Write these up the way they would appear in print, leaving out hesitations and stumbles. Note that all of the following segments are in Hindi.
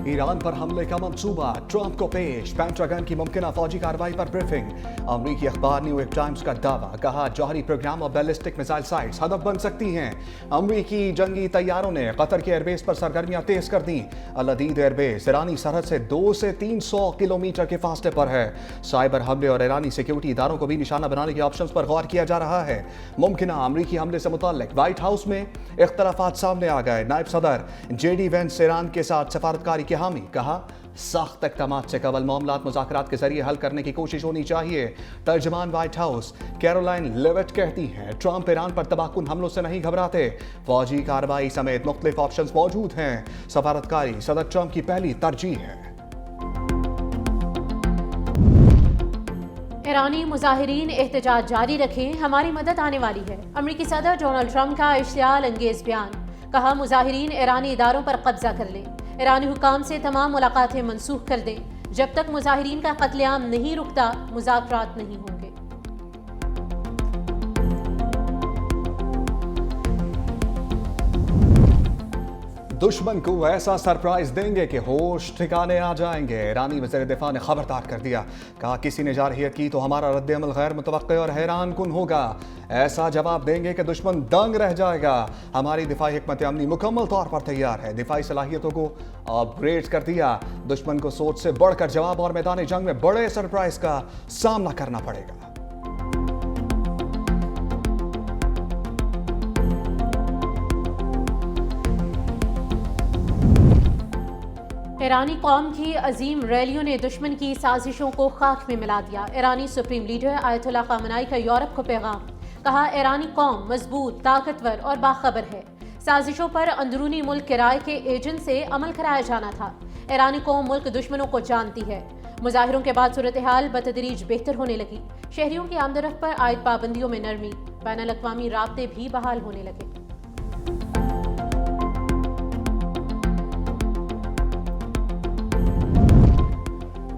ईरान पर हमले का मंसूबा ट्रंप को पेश, पेंटागन की मुमकिन फौजी कार्रवाई पर ब्रीफिंग। अमरीकी अखबार न्यूयॉर्क टाइम्स का दावा, कहा जौहरी प्रोग्राम और बैलिस्टिक मिसाइल साइट्स हदफ बन सकती हैं। अमरीकी जंगी तैयारों ने कतर के एयरबेस पर सरगर्मियां तेज कर दी। अल-अदीद एयरबेस ईरानी सरहद से 200 से 300 किलोमीटर के फासले पर है। साइबर हमले और ईरानी सिक्योरिटी इदारों को भी निशाना बनाने के ऑप्शंस पर गौर किया जा रहा है। मुमकिन अमरीकी हमले से मुताल्लिक व्हाइट हाउस में इख्तलाफात सामने आ गए। नायब सदर JD वेंस ईरान के साथ सफारतकारी की हामी, कहा सख्त इक़दामात से कबल मामलात मुज़ाकरात के जरिए हल करने की कोशिश होनी चाहिए। तर्जमान व्हाइट हाउस कैरोलाइन लेविट कहती हैं ट्रंप ईरान पर तबाहकुन हमलों से नहीं घबराते, फौजी कार्रवाई समेत मुख्तलिफ ऑप्शंस मौजूद हैं। सफारतकारी सदर ट्रंप की पहली तरजीह है। ईरानी मुजाहिरीन एहतजाज जारी रखें, हमारी मदद आने वाली है। अमरीकी सदर डोनाल्ड ट्रंप का इश्तियाल अंगेज बयान, कहा मुजाहिरीन ईरानी इदारों पर कब्जा कर लें, ईरानी हुकाम से तमाम मुलाकातें मनसूख कर दें। जब तक मुजाहिरीन का कत्लेआम नहीं रुकता, मुज़ाकरात नहीं होंगे। दुश्मन को ऐसा सरप्राइज देंगे कि होश ठिकाने आ जाएंगे। ईरानी वज़ीर दिफा ने खबरदार कर दिया, कहा किसी ने जारहियत की तो हमारा रद्द-ए-अमल गैर मुतवक्के और हैरान कुन होगा। ऐसा जवाब देंगे कि दुश्मन दंग रह जाएगा। हमारी दिफाई हिकमत अमली मुकम्मल तौर पर तैयार है। दिफाई सलाहियतों को अपग्रेड कर दिया। दुश्मन को सोच से बढ़कर जवाब और मैदान जंग में बड़े सरप्राइज का सामना करना पड़ेगा। ईरानी कौम की अजीम रैलियों ने दुश्मन की साजिशों को खाक में मिला दिया। ईरानी सुप्रीम लीडर आयतुल्लाह खामनाई का यूरोप को पैगाम, कहा ईरानी कौम मजबूत, ताकतवर और बाखबर है। साजिशों पर अंदरूनी मुल्क किराए के एजेंट से अमल कराया जाना था। ईरानी कौम मुल्क दुश्मनों को जानती है। मुजाहिरों के बाद सूरत हाल बतदरीज बेहतर होने लगी। शहरियों की आमदरफ्त पर आयद पाबंदियों में नरमी, बैनुल अक़वामी राब्ते भी बहाल होने लगे।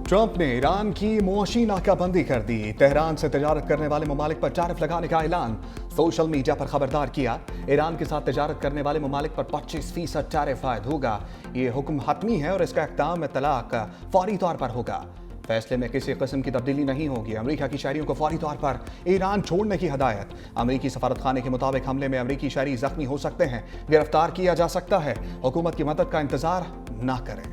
ट्रंप ने ईरान की मुआशी नाकाबंदी कर दी। तेहरान से तजारत करने वाले ममालिक पर टैरिफ लगाने का ऐलान। सोशल मीडिया पर खबरदार किया, ईरान के साथ तजारत करने वाले ममालिक पर 25% टैरिफ आयद होगा। ये हुक्म हतमी है और इसका इक़दाम तलाक फौरी तौर पर होगा। फैसले में किसी किस्म की तब्दीली नहीं होगी। अमरीका की शहरियों को फौरी तौर पर ईरान छोड़ने की हदायत। अमरीकी सफारतखाने के मुताबिक हमले में अमरीकी शहरी जख्मी हो सकते हैं, गिरफ्तार किया जा सकता है। हुकूमत की मदद का इंतजार ना करें।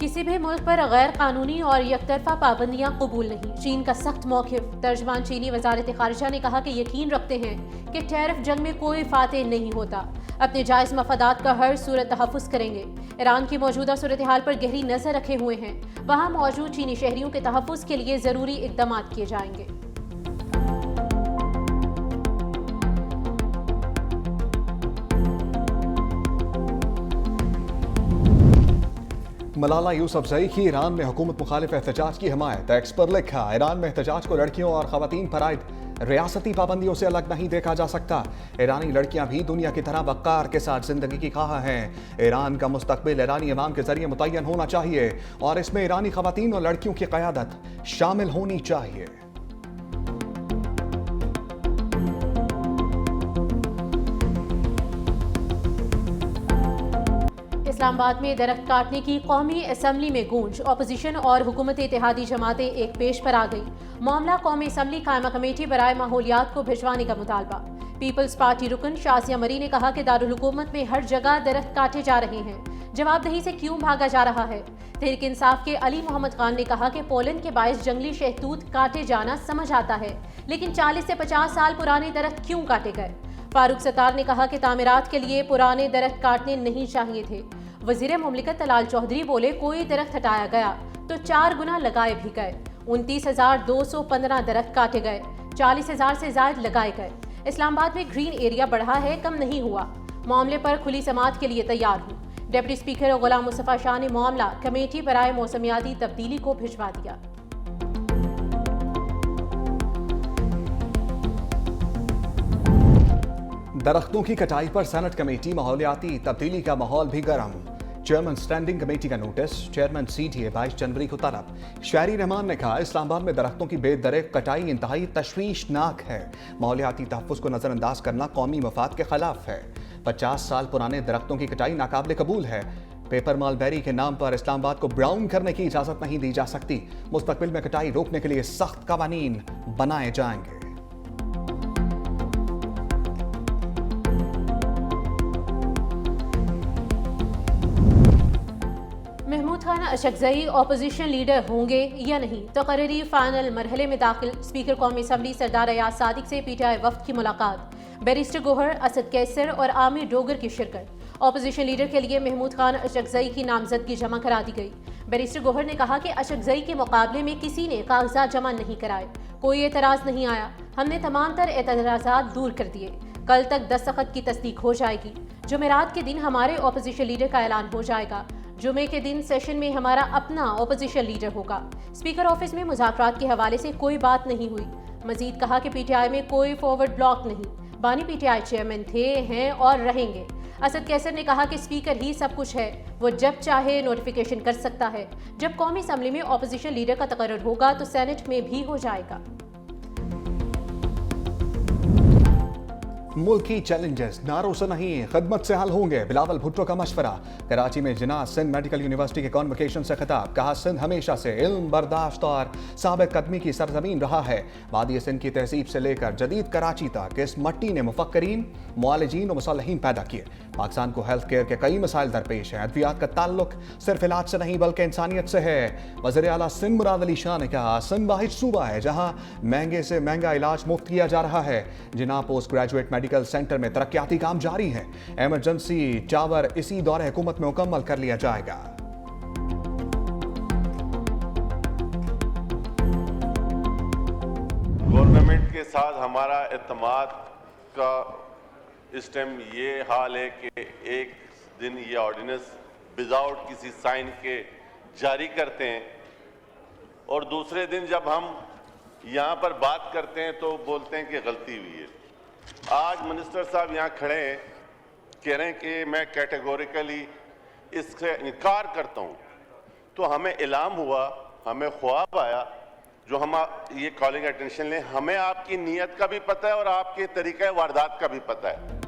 किसी भी मुल्क पर गैर कानूनी और यकतरफा पाबंदियां कबूल नहीं, चीन का सख्त मौक़िफ़। तर्जमान चीनी वज़ारत ख़ारिजा ने कहा कि यकीन रखते हैं कि टैरिफ जंग में कोई फातेह नहीं होता, अपने जायज़ मफादात का हर सूरत तहफ़्फ़ुज़ करेंगे। ईरान की मौजूदा सूरत हाल पर गहरी नज़र रखे हुए हैं। वहाँ मौजूद चीनी शहरियों के तहफ़्फ़ुज़ के लिए ज़रूरी इक़दाम किए जाएंगे। मलाला यूसुफ़ज़ई की ईरान में हुकूमत मुखालिफ एहतजाज की हिमायत। एक्स पर लिखा, ईरान में एहतजाज को लड़कियों और ख़वातीन पर आयद रियासती पाबंदियों से अलग नहीं देखा जा सकता। ईरानी लड़कियां भी दुनिया की तरह वक़ार के साथ ज़िंदगी की ख्वाह हैं। ईरान का मुस्तक़बिल ईरानी अवाम के ज़रिए मुतय्यन होना चाहिए और इसमें ईरानी ख़वातीन और लड़कियों की क़यादत शामिल होनी चाहिए। इस्लामाबाद में दरख्त काटने की कौमी असम्बली में गूंज, अपोजिशन और हुकूमत इत्तेहादी जमातें एक पेश पर आ गई। मामला कौमी असम्बली कायमा कमेटी बराए माहौलियात को भिजवाने का मुतालबा। पीपल्स पार्टी रुकन शासिया मरी ने कहा कि दारुल हुकूमत में हर जगह दरख्त काटे जा रहे हैं, जवाबदेही से क्यों भागा जा रहा है। तहरीक इंसाफ के अली मोहम्मद खान ने कहा कि पोलन के बायस जंगली शहतूत काटे जाना समझ आता है, लेकिन 40 से 50 साल पुराने दरख्त क्यों काटे गए। फारूक सत्तार ने कहा कि तामीरात के लिए पुराने दरख्त काटने नहीं चाहिए थे। वजीर मुमलिकत तलाल चौधरी बोले, कोई दरख्त हटाया गया तो 4 गुना लगाए भी गए। 29,215 दरख्त काटे गए, 40,000 से ज्यादा लगाए गए। इस्लामाबाद में ग्रीन एरिया बढ़ा है, कम नहीं हुआ। मामले पर खुली समाअत के लिए तैयार हूँ। डिप्टी स्पीकर गुलाम मुस्तफा शाह ने मामला कमेटी बराए मौसमियाती तब्दीली को भिजवा दिया। दरख्तों की कटाई पर सेनेट कमेटी, माहौलियाती तब्दीली का माहौल भी गर्म। चेयरमैन स्टैंडिंग कमेटी का नोटिस चेयरमैन CTA 22 जनवरी को तलब। शायरी रहमान ने कहा इस्लामाबाद में दरख्तों की बेदरेक कटाई इंतहाई तशवीशनाक है। माहौलियाती तहफ़्फ़ुज़ को नज़रअंदाज करना कौमी मफाद के खिलाफ है। 50 साल पुराने दरख्तों की कटाई नाकाबिल कबूल है। पेपर मालबेरी के नाम पर इस्लामाबाद को ब्राउन करने की इजाज़त नहीं दी जा सकती। मुस्तकबिल में कटाई रोकने के लिए सख्त कवानीन बनाए जाएंगे। महमूद खान अशकज़ई अपोजिशन लीडर होंगे या नहीं, तकरीरी फाइनल मरहले में दाखिल। स्पीकर कौमी असम्बली सरदार अयाज सादिक से PTI वफ्द की मुलाकात। बैरिस्टर गोहर, असद कैसर और आमिर डोगर की शिरकत। अपोजिशन लीडर के लिए महमूद खान अशकज़ई की नामजदगी जमा करा दी गई। बैरिस्टर गोहर ने कहा कि अशकज़ई के मुकाबले में किसी ने कागजात जमा नहीं कराए, कोई एतराज़ नहीं आया। हमने तमाम तर एतराज़ात दूर कर दिए। कल तक दस्तखत की तस्दीक हो जाएगी। जुमेरात के दिन हमारे अपोजिशन लीडर का ऐलान हो जाएगा। जुमे के दिन सेशन में हमारा अपना अपोजिशन लीडर होगा। स्पीकर ऑफिस में मुज़ाकरात के हवाले से कोई बात नहीं हुई। मजीद कहा कि PTI में कोई फॉरवर्ड ब्लॉक नहीं। बानी PTI चेयरमैन थे, हैं और रहेंगे। असद कैसर ने कहा कि स्पीकर ही सब कुछ है, वो जब चाहे नोटिफिकेशन कर सकता है। जब कौमी असम्बली में अपोजिशन लीडर का तकर्रुर होगा तो सेनेट में भी हो जाएगा। मुल्की चैलेंजेस नारों से नहीं खिदमत से हल होंगे, बिलावल भुट्टो का मशवरा। कराची में जिना सिंध मेडिकल यूनिवर्सिटी के कॉन्वोकेशन से खिताब। कहा सिंध हमेशा से इल्म, बर्दाश्त और साबित कदमी की सरजमीन रहा है। वादी सिंध की तहजीब से लेकर जदीद कराची तक इस मट्टी ने मुफक्करीन, मुआलिजीन और मुसल्लहीन पैदा किए। पाकिस्तान को हेल्थ केयर के कई मसाइल दरपेश हैं। अद्वियात का ताल्लुक सिर्फ इलाज से नहीं बल्कि इंसानियत से है। वज़ीर आला सिंध मुराद अली शाह ने कहा सिंध वाहिद सूबा है जहाँ महंगे से महंगा इलाज मुफ्त किया जा रहा है। जिना पोस्ट ग्रेजुएट मेडिकल सेंटर में तरक्याती काम जारी है। इमरजेंसी टावर इसी दौरे हुकूमत में मुकम्मल कर लिया जाएगा। गवर्नमेंट के साथ हमारा एतमाद का इस टाइम ये हाल है कि एक दिन ये ऑर्डिनेंस विदाउट किसी साइन के जारी करते हैं और दूसरे दिन जब हम यहाँ पर बात करते हैं तो बोलते हैं कि गलती हुई है। आज मिनिस्टर साहब यहाँ खड़े हैं, कह रहे हैं कि मैं कैटेगोरिकली इससे इनकार करता हूँ। तो हमें इल्हाम हुआ, हमें ख्वाब आया जो हम ये कॉलिंग अटेंशन लें। हमें आपकी नीयत का भी पता है और आपके तरीक़े वारदात का भी पता है।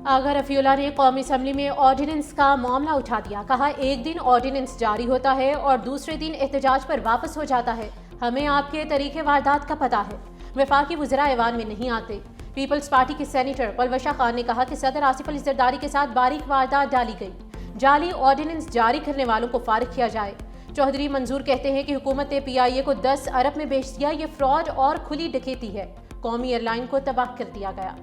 आगा रफीउल्लाह ने कौमी असम्बली में ऑर्डिनेंस का मामला उठा दिया। कहा एक दिन ऑर्डिनेंस जारी होता है और दूसरे दिन एहतजाज पर वापस हो जाता है। हमें आपके तरीके वारदात का पता है। वफाकी वज़ीरा ऐवान में नहीं आते। पीपल्स पार्टी के सेनेटर पलवशा खान ने कहा कि सदर आसिफ अली जरदारी के साथ बारीक वारदात डाली गई। जाली ऑर्डिनेंस जारी करने वालों को फारिग किया जाए। चौधरी मंजूर कहते हैं कि हुकूमत ने PIA को 10 अरब में बेच दिया। ये फ्रॉड और खुली डकैती है। कौमी एयरलाइन को तबाह कर दिया गया।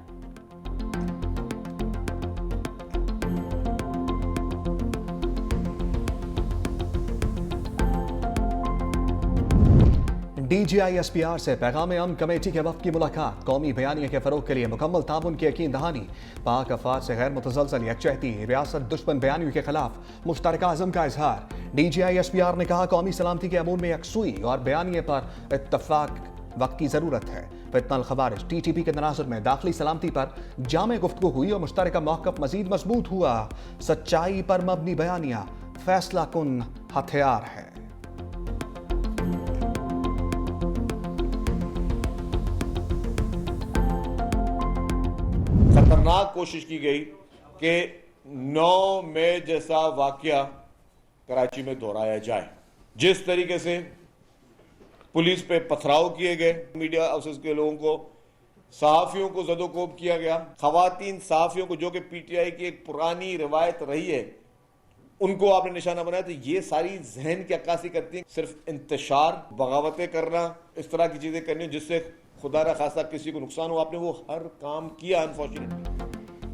DGI SPR से पैगाम अमन कमेटी के वफ्द की मुलाकात। कौमी बयानिया के फरोग के लिए मुकम्मल ताउन की यकीन दहानी। पाक अफवाज से गैर मुतसलसल यकजहती, रियासत दुश्मन बयानियों के खिलाफ मुश्तरका अज़म का इजहार। DGI SPR ने कहा कौमी सलामती के अमूर में यकसुई और बयानिए पर इत्तफाक वक्त की जरूरत है। फितनल खवारिज TTP के तनाजुर में दाखिली सलामती पर जामे गुफ्तगू हुई और मुश्तरका मौक़िफ़ मजीद मजबूत हुआ। सच्चाई पर मबनी बयानिया फैसला कुन हथियार है। खतरनाक कोशिश की गई कि 9 मई जैसा वाकया कराची में दोहराया जाए। जिस तरीके से पुलिस पे पथराव किए गए, मीडिया हाउसेस के लोगों को, सहाफियों को जदोकोब किया गया, खवातीन सहाफियों को जो कि PTI की एक पुरानी रवायत रही है उनको आपने निशाना बनाया। तो ये सारी जहन की अक्कासी करती है। सिर्फ इंतशार, बगावतें करना, इस तरह की चीजें करनी जिससे खुदा न खासा किसी को नुकसान हो, आपने वो हर काम किया अनफॉर्चुनेटली।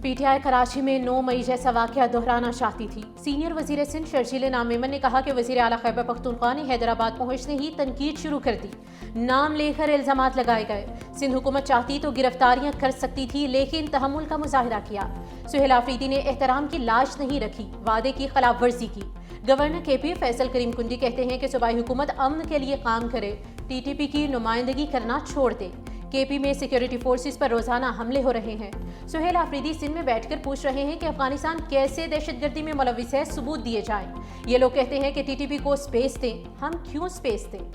PTI कराची में 9 मई जैसा वाकया दोहराना चाहती थी। सीनियर वजीर सिंध शर्जील नामेमन ने कहा कि वजीर आला खैबर पख्तूनख्वा ने हैदराबाद पहुंचने ही तनकीद शुरू कर दी। नाम लेकर इल्जामात लगाए गए। सिंध हुकूमत चाहती तो गिरफ्तारियां कर सकती थी, लेकिन तहम्मुल का मुजाहिरा किया। सुहेल आफरीदी ने एहतराम की लाज नहीं रखी, वादे की खिलाफ वर्जी की। गवर्नर KP फैसल करीम कुंडी कहते हैं कि सूबाई हुकूमत अमन के लिए काम करे, TTP की नुमाइंदगी करना छोड़ दे। केपी में सिक्योरिटी फोर्सेस पर रोजाना हमले हो रहे हैं। सुहेल आफरीदी सिंध में बैठकर पूछ रहे हैं कि अफगानिस्तान कैसे दहशतगर्दी में मुलविस है, सबूत दिए जाएं। ये लोग कहते हैं कि टीटीपी को स्पेस दें। हम क्यों स्पेस दें?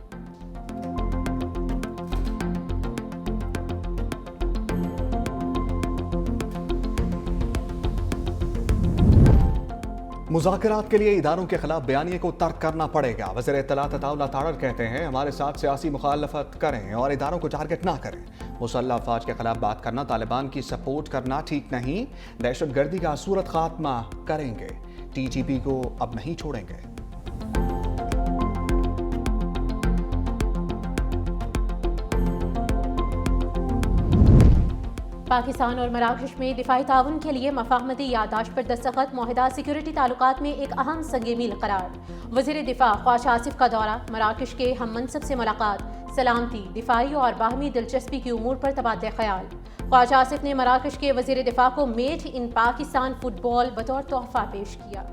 मुज़ाकरात के लिए इदारों के खिलाफ बयानिए को तर्क करना पड़ेगा। वज़ीर इत्तलात अताउल्लाह तारड़ कहते हैं हमारे साथ सियासी मुखालफत करें और इदारों को टारगेट ना करें। मुसल्लह अफवाज के खिलाफ बात करना, तालिबान की सपोर्ट करना ठीक नहीं। दहशतगर्दी का सूरत खात्मा करेंगे। टीटीपी को अब नहीं छोड़ेंगे। पाकिस्तान और मराकश में दिफाई ताउन के लिए मफाहमती यादाश्त पर दस्तखत, मुआहिदा सिक्योरिटी ताल्लुकात में एक अहम संग मील करार। वज़ीर दिफा ख्वाजा आसिफ का दौरा, मराकश के हम मनसब से मुलाकात, सलामती, दिफाई और बाहमी दिलचस्पी की उमूर पर तबादला ख्याल। ख्वाजा आसिफ ने मराकश के वज़ीर दिफा को मेड इन पाकिस्तान फुटबॉल बतौर तोहफा पेश किया।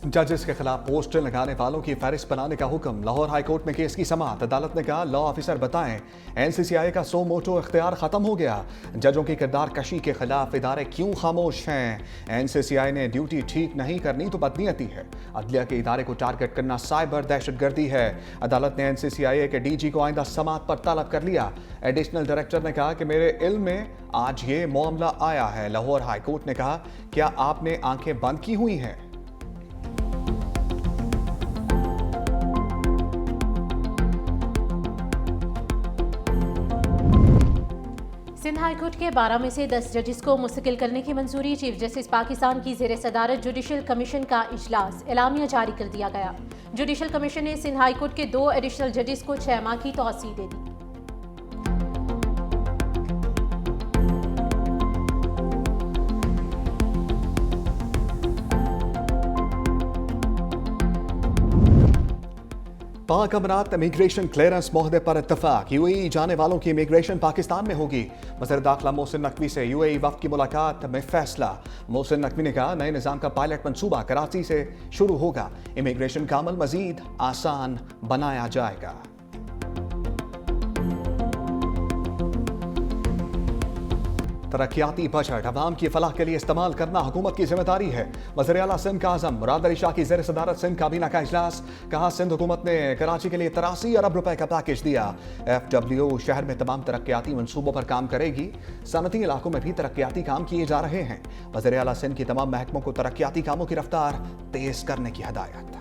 जजेस के खिलाफ पोस्टर लगाने वालों की फहरिस्त बनाने का हुक्म। लाहौर हाईकोर्ट में केस की समाअत। अदालत ने कहा लॉ ऑफिसर बताएं एनसीसीआई का सो मोटो इख्तियार खत्म हो गया। जजों की किरदार कशी के खिलाफ इदारे क्यों खामोश हैं? एनसीसीआई ने ड्यूटी ठीक नहीं करनी तो बदनीयती है। अदलिया के इदारे को टारगेट करना साइबर दहशतगर्दी है। अदालत ने एनसीसीआई के डीजी को आइंदा समाअत पर तलब कर लिया। एडिशनल डायरेक्टर ने कहा कि मेरे इल्म में आज ये मामला आया है। लाहौर हाईकोर्ट ने कहा क्या आपने आंखें बंद की हुई हैं? सिंध हाईकोर्ट के 12 में से 10 जजेस को मुस्तकिल करने की मंजूरी। चीफ जस्टिस पाकिस्तान की ज़ेर सदारत जुडिशल कमीशन का इजलास, एलामिया जारी कर दिया गया। जुडिशल कमीशन ने सिंध हाईकोर्ट के 2 एडिशनल जजेस को 6 माह की तौसीह दे दी। पाक अमरात इमिग्रेशन क्लियरेंस मुहदे पर इत्तफाक। यूएई जाने वालों की इमिग्रेशन पाकिस्तान में होगी। वज़ीर दाखिला मोहसिन नकवी से यूएई वफ़द की मुलाकात में फैसला। मोहसिन नकवी ने कहा नए निज़ाम का पायलट मंसूबा कराची से शुरू होगा। इमिग्रेशन का अमल मजीद आसान बनाया जाएगा। तरक्याती बजट अवाम की फलाह के लिए इस्तेमाल करना हुकूमत की जिम्मेदारी है। वज़ीर आला सिंध का आज़म मुराद अली शाह की ज़ेर सदारत सिंध काबीना का इजलास। कहा सिंध हुकूमत ने कराची के लिए 83 अरब रुपए का पैकेज दिया। FWO शहर में तमाम तरक्याती मनसूबों पर काम करेगी। सनती इलाकों में भी तरक्याती काम किए जा रहे हैं। वज़ीर आला सिंध की तमाम महकमों को तरक्याती कामों की रफ्तार तेज करने की हदायत।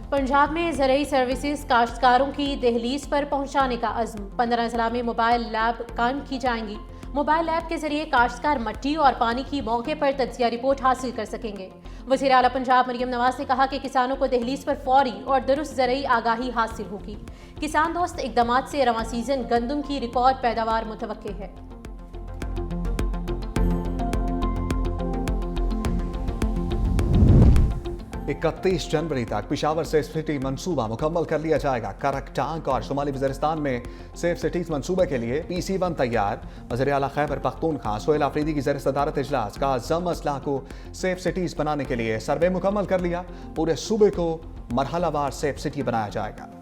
पंजाब में ज़रूरी सर्विसेज काश्तकारों की दहलीज पर पहुंचाने का अज़्म। 15 ज़िला में मोबाइल लैब कायम की जाएंगी। मोबाइल लैब के जरिए काश्तकार मट्टी और पानी की मौके पर तज्जिया रिपोर्ट हासिल कर सकेंगे। वज़ीर आला पंजाब मरियम नवाज ने कहा कि किसानों को दहलीज पर फौरी और दुरुस्त ज़रूरी आगाही हासिल होगी। किसान दोस्त इक़दामात से रवां सीजन गंदम की रिकॉर्ड पैदावार मुतवक्के है। 31 जनवरी तक पेशावर सेफ सिटी मंसूबा मुकम्मल कर लिया जाएगा। करकटांग और शुमाली वज़ीरिस्तान में सेफ सिटीज मंसूबे के लिए PC1 तैयार। वज़ीर आला खैबर पख्तूनख्वा सुहेल आफरीदी की ज़ेर सदारत इजलास। का जम अजला को सेफ सिटीज बनाने के लिए सर्वे मुकम्मल कर लिया। पूरे सूबे को मरहलावार सेफ सिटी बनाया जाएगा।